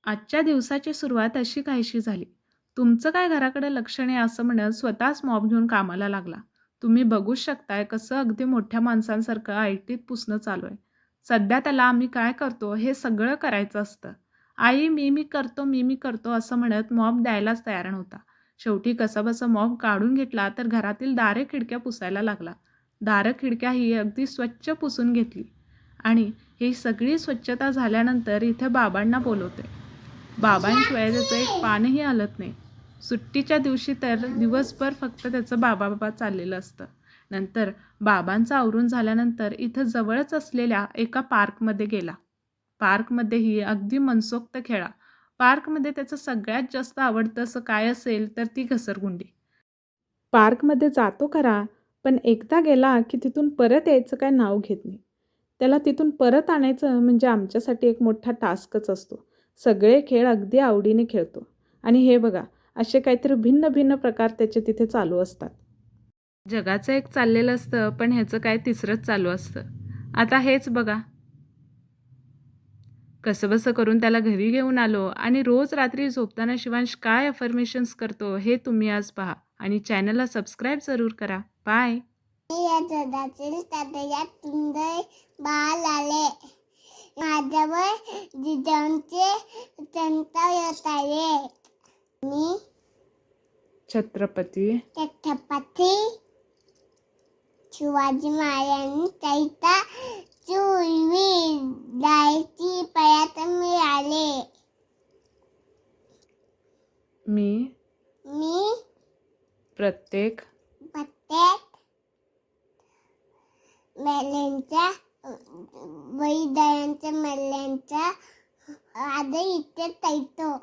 आजच्या दिवसाची सुरुवात अशी काहीशी झाली. तुमचं काय घराकडे लक्ष नाही असं म्हणत स्वतःच मॉप घेऊन कामाला लागला. तुम्ही बघूच शकताय कसं अगदी मोठ्या माणसांसारखं आयटीत पुसणं चालू आहे. सध्या त्याला आम्ही काय करतो हे सगळं करायचं असतं. आई मी करतो, मी करतो असं म्हणत मॉप द्यायलाच तयार नव्हता. शेवटी कसंबसं मॉप काढून घेतला तर घरातील दारे खिडक्या पुसायला लागला. दारं खिडक्याही अगदी स्वच्छ पुसून घेतली आणि ही सगळी स्वच्छता झाल्यानंतर इथे बाबांना बोलवते. बाबांशिवाय त्याचं एक पानही हलत नाही. सुट्टीच्या दिवशी तर दिवसभर फक्त त्याचं बाबा बाबा चाललेलं असतं. नंतर बाबांचं आवरून झाल्यानंतर इथं जवळच असलेल्या एका पार्कमध्ये गेला. पार्कमध्येही अगदी मनसोक्त खेळा. पार्कमध्ये त्याचं सगळ्यात जास्त आवडतं असं काय असेल तर ती घसरगुंडी. पार्कमध्ये जातो खरा, पण एकदा गेला की तिथून परत यायचं काय नाव घेत नाही. त्याला तिथून परत आणायचं म्हणजे आमच्यासाठी एक मोठा टास्कच असतो. सगळे खेळ अगदी आवडीने खेळतो आणि हे बघा, असे काहीतरी भिन्न भिन्न प्रकार त्याचे तिथे चालू असतात. जगाचं एक चाललेलं असतं, पण ह्याचं काय तिसरंच चालू असतं. आता हेच बघा. कसंबसं करून त्याला घरी घेऊन आलो आणि रोज रात्री झोपताना शिवांश काय अफर्मेशन्स करतो हे तुम्ही आज पहा आणि चॅनलला सबस्क्राईब जरूर करा. बाय. या जगातील तातयात सुंदर बाळ आले. माझ्यावर जिजाऊंचे संताप येत आहे. मी छत्रपती शिवाजी महाराजांनी चैता चोळवी जायची पयात मिळाले. मी प्रत्येक मेल्यांच्या वैदयांच्या मेल्यांच्या आदर इथे तैतो.